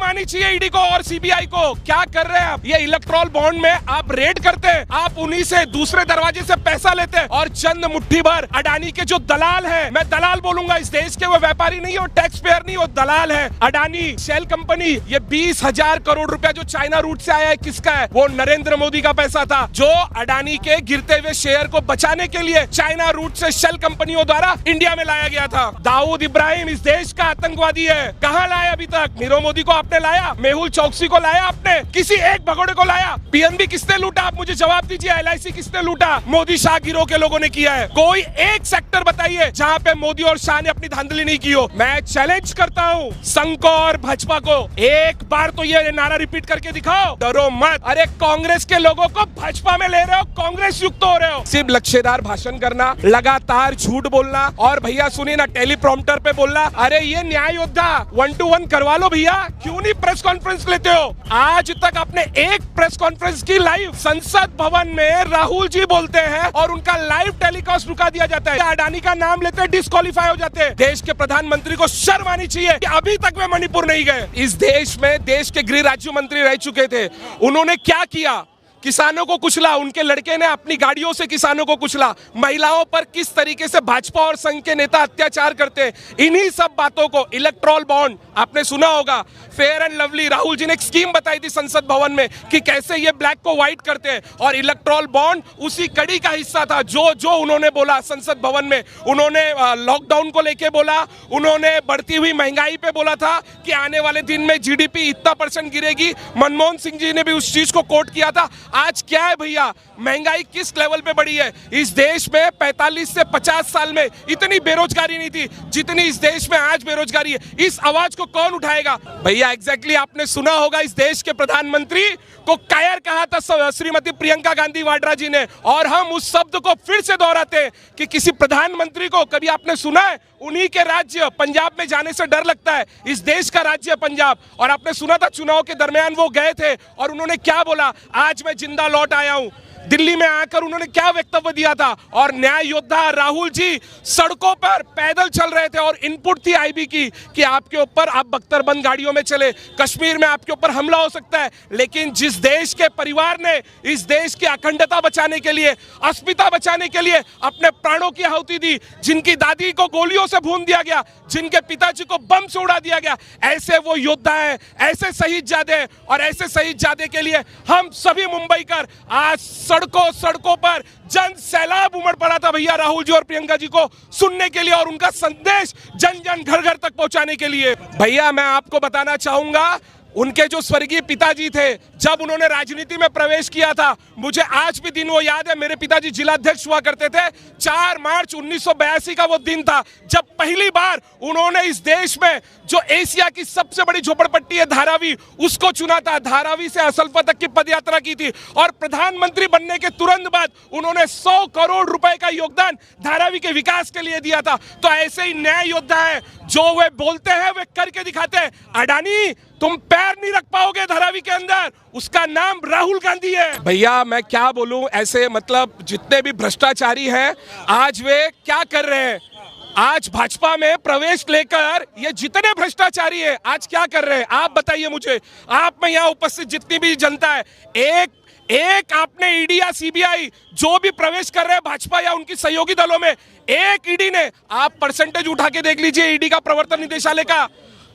आनी चाहिए ईडी को और सीबीआई को। क्या कर रहे हैं आप? ये इलेक्ट्रॉल बॉन्ड में आप रेड करते हैं, आप उन्हीं से दूसरे दरवाजे से पैसा लेते हैं और चंद मुट्ठी भर अडानी के जो दलाल हैं, मैं दलाल बोलूंगा इस देश के, वो व्यापारी नहीं, वो टैक्स पेयर नहीं, वो दलाल है। अडानी शेल कंपनी, ये 20,000 करोड़ रुपया जो चाइना रूट से आया है किसका है? वो नरेंद्र मोदी का पैसा था, जो अडानी के गिरते हुए शेयर को बचाने के लिए चाइना रूट से शेल कंपनियों द्वारा इंडिया में लाया गया था। दाऊद इब्राहिम इस देश का आतंकवादी है। कहाँ लाया अभी तक? नीरव मोदी को आपने लाया, मेहुल चौकसी को लाया आपने, किसी एक भगोड़े को लाया? पीएनबी किसने लूटा? आप मुझे जवाब दीजिए। एलआईसी किसने लूटा? मोदी शाह गिरोह के लोगों ने किया है। कोई एक सेक्टर बताइए जहाँ पे मोदी और शाह ने अपनी धांधली नहीं की हो। मैं चैलेंज करता हूँ संघ को और भाजपा को, एक बार तो ये नारा रिपीट करके दिखाओ, डरो मत। अरे कांग्रेस के लोगों को भाजपा में ले रहे हो, कांग्रेस युक्त हो रहे हो। सिर्फ लक्ष्यदार भाषण करना, लगातार झूठ बोलना, और भैया सुनिए ना, टेलीप्रॉम्प्टर पे बोलना। अरे ये न्याय योद्धा 1-to-1 करवा लो भैया, क्यों नहीं प्रेस कॉन्फ्रेंस लेते हो? आज तक आपने एक प्रेस कॉन्फ्रेंस की लाइव? संसद भवन में राहुल जी बोलते हैं और उनका लाइव टेलीकास्ट रुका दिया जाता है। अडानी का नाम लेते हैं, डिस्क्वालीफाई हो जाते हैं। देश के प्रधानमंत्री को शर्म आनी चाहिए कि अभी तक वे मणिपुर नहीं गए। इस देश में देश के गृह राज्य मंत्री रह चुके थे, उन्होंने क्या किया? किसानों को कुचला, उनके लड़के ने अपनी गाड़ियों से किसानों को कुचला। महिलाओं पर किस तरीके से भाजपा और संघ के नेता अत्याचार करते हैं, इन्हीं सब बातों को, इलेक्ट्रॉल बॉन्ड आपने सुना होगा, fair and lovely, Rahul ji ने एक स्कीम बताई थी संसद भवन में कि कैसे ये ब्लैक को व्हाइट करते हैं, और इलेक्ट्रॉल बॉन्ड उसी कड़ी का हिस्सा था। जो जो उन्होंने बोला संसद भवन में, उन्होंने लॉकडाउन को लेके बोला, उन्होंने बढ़ती हुई महंगाई पे बोला था कि आने वाले दिन में जीडीपी इतना % गिरेगी। मनमोहन सिंह जी ने भी उस चीज को कोट किया था। आज क्या है भैया, महंगाई किस लेवल पे बढ़ी है? इस देश में 45 से 50 साल में इतनी बेरोजगारी नहीं थी जितनी इस देश में आज बेरोजगारी है। इस आवाज को कौन उठाएगा भैया? एग्जैक्टली आपने सुना होगा, इस देश के प्रधानमंत्री को कायर कहा था श्रीमती प्रियंका गांधी वाड्रा जी ने, और हम उस शब्द को फिर से दोहराते हैं कि किसी प्रधानमंत्री को कभी आपने सुना है उन्हीं के राज्य पंजाब में जाने से डर लगता है? इस देश का राज्य पंजाब, और आपने सुना था चुनाव के दरमियान वो गए थे और उन्होंने क्या बोला? आज मैं जिंदा लौट आया हूं। दिल्ली में आकर उन्होंने क्या वक्तव्य दिया था? और न्याय योद्धा राहुल जी सड़कों पर पैदल चल रहे थे, और इनपुट थी आईबी की कि आपके ऊपर, आप बख्तरबंद गाड़ियों में चले, कश्मीर में आपके ऊपर हमला हो सकता है। लेकिन जिस देश के परिवार ने इस देश की अखंडता बचाने के लिए, अस्मिता बचाने के लिए अपने प्राणों की आहुति दी, जिनकी दादी को गोलियों से भून दिया गया, जिनके पिताजी को बम से उड़ा दिया गया, ऐसे वो योद्धा है, ऐसे शहीदजादे, और ऐसे शहीदजादे के लिए हम सभी मुंबईकर आज सड़कों पर जन सैलाब उमड़ पड़ा था भैया, राहुल जी और प्रियंका जी को सुनने के लिए और उनका संदेश जन जन घर घर तक पहुंचाने के लिए। भैया मैं आपको बताना चाहूंगा, उनके जो स्वर्गीय पिताजी थे, जब उन्होंने राजनीति में प्रवेश किया था, मुझे आज भी दिन वो याद है, मेरे पिताजी जिलाध्यक्ष हुआ करते थे। 4 मार्च 1982 का वो दिन था जब पहली बार उन्होंने इस देश में जो एशिया की सबसे बड़ी झोपड़पट्टी है धारावी, उसको चुना था। धारावी से असलफा तक की पदयात्रा की थी, और प्रधानमंत्री बनने के तुरंत बाद उन्होंने 100 करोड़ रुपए का योगदान धारावी के विकास के लिए दिया था। तो ऐसे ही न्याय योद्धा है, जो वे बोलते हैं वे करके दिखाते हैं। अडानी तुम पैर नहीं रख पाओगे धारावी के अंदर, उसका नाम राहुल गांधी है। भैया मैं क्या बोलूं, ऐसे मतलब जितने भी भ्रष्टाचारी हैं आज वे क्या कर रहे हैं? आज भाजपा में प्रवेश लेकर ये जितने भ्रष्टाचारी हैं आज क्या कर रहे हैं? आप बताइए मुझे, आप में यहाँ उपस्थित जितनी भी जनता है, एक आपने ईडी या सीबीआई जो भी प्रवेश कर रहे हैं भाजपा या उनकी सहयोगी दलों में, एक ईडी ने, आप परसेंटेज उठा के देख लीजिए ईडी का, प्रवर्तन निदेशालय का।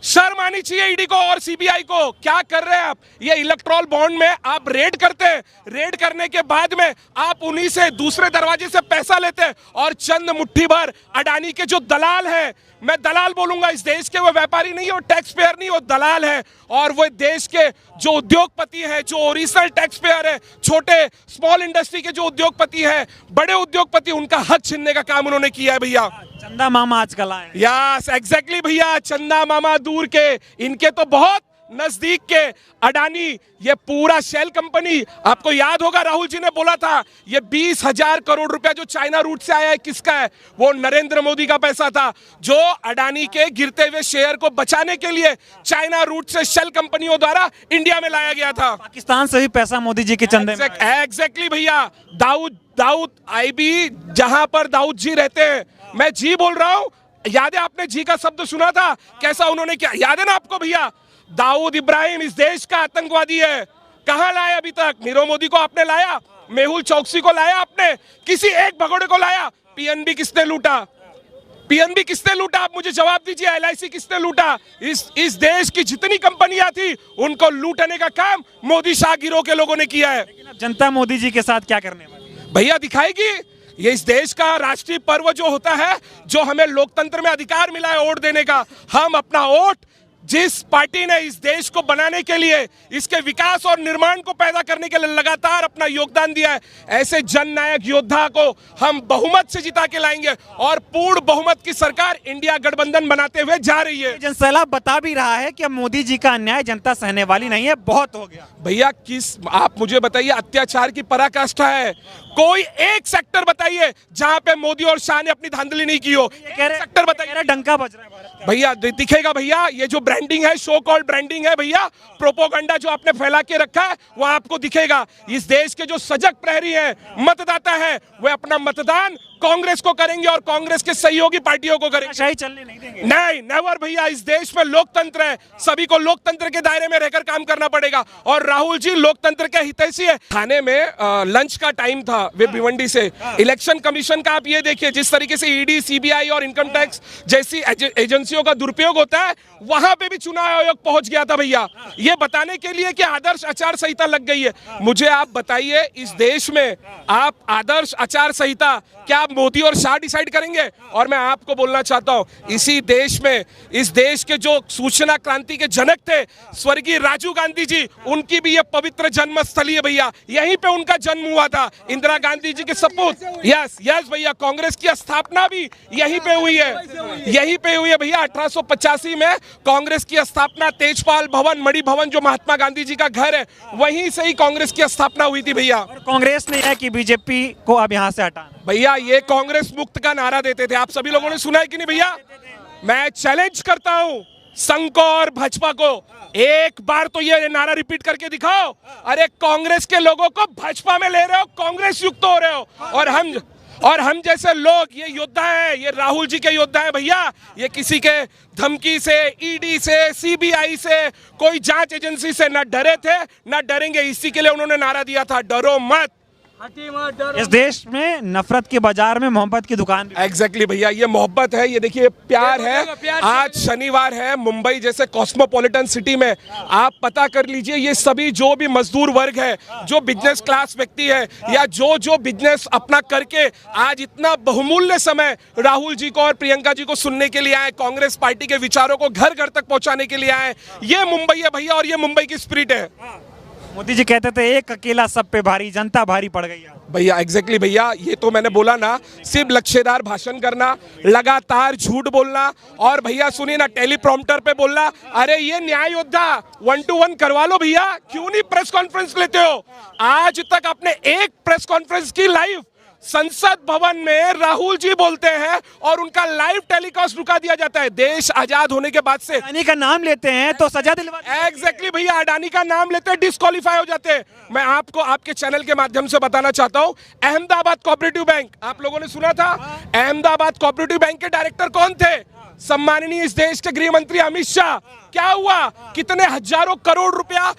शर्म आनी चाहिए ईडी को और सीबीआई को। क्या कर रहे हैं आप? ये इलेक्ट्रॉल बॉन्ड में आप रेड करते हैं, रेड करने के बाद में आप उन्हीं से दूसरे दरवाजे से पैसा लेते हैं, और चंद मुट्ठी भर अडानी के जो दलाल हैं, मैं दलाल बोलूंगा इस देश के, वो व्यापारी नहीं, वो टैक्स पेयर नहीं, वो दलाल है। और वो देश के जो उद्योगपति हैं, जो ओरिजिनल टैक्स पेयर है, छोटे स्मॉल इंडस्ट्री के जो उद्योगपति हैं, बड़े उद्योगपति, उनका हक छीनने का काम उन्होंने किया है भैया। चंदा मामा आजकल आए। यस एग्जैक्टली भैया, चंदा मामा दूर के, इनके तो बहुत नजदीक के अडानी, ये पूरा शेल कंपनी, आपको याद होगा राहुल जी ने बोला था ये 20,000 करोड़ रुपया जो चाइना रूट से आया है किसका है? वो नरेंद्र मोदी का पैसा था, जो अडानी के गिरते हुए शेयर को बचाने के लिए चाइना रूट से शेल कंपनियों द्वारा इंडिया में लाया गया था। पाकिस्तान से भी पैसा मोदी जी के चंदे में। एग्जैक्टली भैया, दाऊद आईबी जहां पर दाऊद जी रहते हैं, मैं जी बोल रहा हूं, याद है आपने जी का शब्द सुना था? कैसा उन्होंने, क्या याद है ना आपको भैया? दाऊद इब्राहिम इस देश का आतंकवादी है। कहां लाया अभी तक? नीरव मोदी को आपने लाया, मेहुल चौकसी को लाया आपने, किसी एक भगोड़े को लाया? पीएनबी किसने लूटा? पीएनबी किसने लूटा? आप मुझे जवाब दीजिए। एलआईसी किसने लूटा? इस देश की जितनी कंपनियां थी उनको लूटने का काम मोदी शाह गिरोह के लोगों ने किया है। जनता मोदी जी के साथ क्या करने वाली है? भैया दिखाएगी। ये इस देश का राष्ट्रीय पर्व जो होता है, जो हमें लोकतंत्र में अधिकार मिला है वोट देने का, हम अपना वोट जिस पार्टी ने इस देश को बनाने के लिए, इसके विकास और निर्माण को पैदा करने के लिए लगातार अपना योगदान दिया है, ऐसे जननायक योद्धा को हम बहुमत से जिता के लाएंगे और पूर्ण बहुमत की सरकार इंडिया गठबंधन बनाते हुए जा रही है। जनसैलाब बता भी रहा है कि अब मोदी जी का अन्याय जनता सहने वाली नहीं है, बहुत हो गया। भैया आप मुझे बताइए, अत्याचार की पराकाष्ठा है। कोई एक सेक्टर बताइए जहां पे मोदी और शाह ने अपनी धांधली नहीं की हो। सेक्टर बताइए। डंका बज रहा है भारत का। भैया दिखेगा भैया, ये जो ब्रांडिंग है, शो कॉल्ड ब्रांडिंग है भैया, प्रोपोगंडा जो आपने फैला के रखा है वो आपको दिखेगा। इस देश के जो सजग प्रहरी है, मतदाता है, वे अपना मतदान कांग्रेस को करेंगे और कांग्रेस के सहयोगी पार्टियों को करेंगे। शाही चलने नहीं देंगे। नहीं, नेवर भैया। इस देश में लोकतंत्र है, सभी को लोकतंत्र के दायरे में रहकर काम करना पड़ेगा और राहुल जी लोकतंत्र के हितैषी है। थाने में लंच का टाइम था वे भिवंडी से। इलेक्शन कमीशन का आप ये देखिए, जिस तरीके से ईडी, सीबीआई और इनकम टैक्स जैसी एजेंसियों का दुरुपयोग होता है, वहां पे भी चुनाव आयोग पहुंच गया था भैया, ये बताने के लिए कि आदर्श आचार संहिता लग गई है। मुझे आप बताइए, इस देश में आप आदर्श आचार संहिता क्या आप मोदी और शाह डिसाइड करेंगे? और मैं आपको बोलना चाहता हूं, इसी देश में, इस देश के जो सूचना क्रांति के जनक थे स्वर्गीय राजीव गांधी जी, उनकी भी ये पवित्र जन्मस्थली है भैया। यहीं पे उनका जन्म हुआ था, इंदिरा गांधी जी के सपूत। यस यस भैया, कांग्रेस की स्थापना भी यहीं पे हुई है, यहीं पे हुई है भैया। 1885 में कांग्रेस की स्थापना, तेजपाल भवन, मणि भवन जो महात्मा गांधी जी का घर है, वहीं से ही कांग्रेस की स्थापना हुई थी भैया। कांग्रेस ने यह कि बीजेपी को अब यहां से हटाना। भैया ये कांग्रेस मुक्त का नारा देते थे, आप सभी लोगों ने सुना है कि नहीं भैया? मैं चैलेंज करता हूं संघ को और भाजपा को, एक बार तो ये नारा रिपीट करके दिखाओ। अरे कांग्रेस के लोगों को भाजपा में ले रहे हो, कांग्रेस युक्त हो रहे हो, और हम जैसे लोग ये योद्धा हैं, ये राहुल जी के योद्धा हैं भैया। ये किसी के धमकी से, ईडी से, सीबीआई से, कोई जांच एजेंसी से न डरे थे न डरेंगे। इसी के लिए उन्होंने नारा दिया था, डरो मत। इस देश में नफरत के बाजार में मोहब्बत की दुकान। एग्जैक्टली भैया, ये मोहब्बत है, ये देखिए प्यार है। आज शनिवार है, मुंबई जैसे कॉस्मोपॉलिटन सिटी में आप पता कर लीजिए, ये सभी जो भी मजदूर वर्ग है, जो बिजनेस क्लास व्यक्ति है, या जो बिजनेस अपना करके आज इतना बहुमूल्य समय राहुल जी को और प्रियंका जी को सुनने के लिए आए, कांग्रेस पार्टी के विचारों को घर घर तक पहुंचाने के लिए आए, ये मुंबई है भैया, और ये मुंबई की स्पिरिट है। मोदी जी कहते थे एक अकेला सब पे भारी, जनता भारी पड़ गई है भैया। एग्जैक्टली भैया, ये तो मैंने बोला ना, सिर्फ लक्ष्यदार भाषण करना, लगातार झूठ बोलना, और भैया सुनिए ना, टेलीप्रॉम्प्टर पे बोलना। अरे ये न्याय योद्धा 1 to 1 करवा लो भैया, क्यों नहीं प्रेस कॉन्फ्रेंस लेते हो? आज तक आपने एक प्रेस कॉन्फ्रेंस की लाइव संसद भवन में राहुल जी बोलते हैं और उनका लाइव टेलीकास्ट रुका दिया जाता है। देश आजाद होने के बाद से अडानी का नाम लेते हैं तो सजा दिलवा। एग्जैक्टली भैया, अडानी का नाम लेते हैं, डिस्क्वालीफाई हो जाते हैं। मैं आपको आपके चैनल के माध्यम से बताना चाहता हूं, अहमदाबाद कोऑपरेटिव बैंक, आप लोगों ने सुना था? अहमदाबाद कोऑपरेटिव बैंक के डायरेक्टर कौन थे? सम्माननीय इस देश के गृह मंत्री अमित शाह। क्या हुआ? कितने हजारों करोड़ रुपया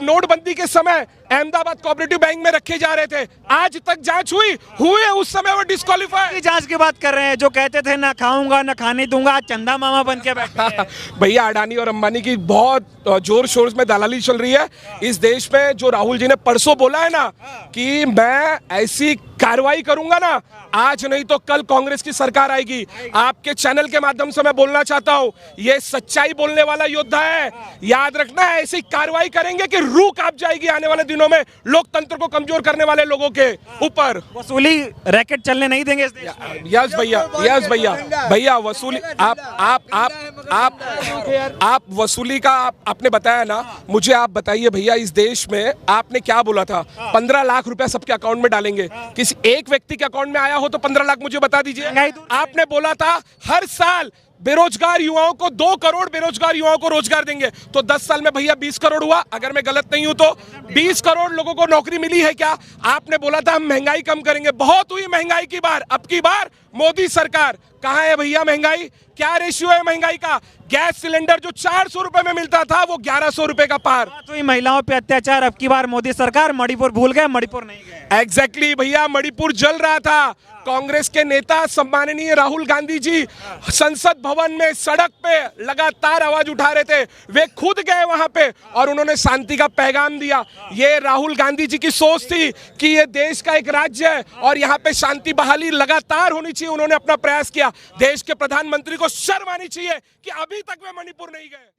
नोटबंदी के समय अहमदाबाद कोऑपरेटिव बैंक में रखे जा रहे थे, आज तक जांच हुए उस समय वो डिस्क्वालीफाई। जांच की बात कर रहे हैं, जो कहते थे ना खाऊंगा ना खाने दूंगा, चंदा मामा बन के बैठे। भैया अडानी और अंबानी की बहुत जोर शोर में दलाली चल रही है इस देश में। जो राहुल जी ने परसों बोला है ना कि मैं ऐसी कार्रवाई करूंगा ना, आज नहीं तो कल कांग्रेस की सरकार आएगी। आपके चैनल के माध्यम से मैं बोलना चाहता हूं, ये सच्चाई बोलने वाला योद्धा है। याद रखना, ऐसी कार्रवाई करेंगे कि रूह कांप जाएगी आने वाले दिनों में लोकतंत्र को कमजोर करने वाले लोगों के ऊपर। वसूली रैकेट चलने नहीं देंगे इस देश में। यस भैया, यस भैया, भैया वसूली आप वसूली का आपने बताया ना, मुझे आप बताइए भैया, इस देश में आपने क्या बोला था? 15 लाख रुपया सबके अकाउंट में डालेंगे। किसी एक व्यक्ति के अकाउंट में आया हो तो 15 लाख मुझे बता दीजिए। आपने बोला था हर साल बेरोजगार युवाओं को 2 करोड़ बेरोजगार युवाओं को रोजगार देंगे, तो 10 साल में भैया 20 करोड़ हुआ। अगर मैं गलत नहीं हूं तो 20 करोड़ लोगों को नौकरी मिली है क्या? आपने बोला था हम महंगाई कम करेंगे, बहुत हुई महंगाई की बार, अब की बार मोदी सरकार। कहाँ है भैया महंगाई? क्या रेशियो है महंगाई का? गैस सिलेंडर जो 400 रुपए में मिलता था वो 1100 रुपए का पार। बात हुई महिलाओं पे अत्याचार, अब की बार मोदी सरकार मणिपुर भूल गए, मणिपुर नहीं गए। एग्जैक्टली भैया, मणिपुर जल रहा था। कांग्रेस के नेता सम्माननीय राहुल गांधी जी संसद भवन में सड़क पे लगातार आवाज उठा रहे थे। वे खुद गए वहां पे और उन्होंने शांति का पैगाम दिया। ये राहुल गांधी जी की सोच थी कि ये देश का एक राज्य है और यहाँ पे शांति बहाली लगातार होनी चाहिए। उन्होंने अपना प्रयास किया। देश के प्रधानमंत्री को शर्म आनी चाहिए कि अभी तक वे मणिपुर नहीं गए।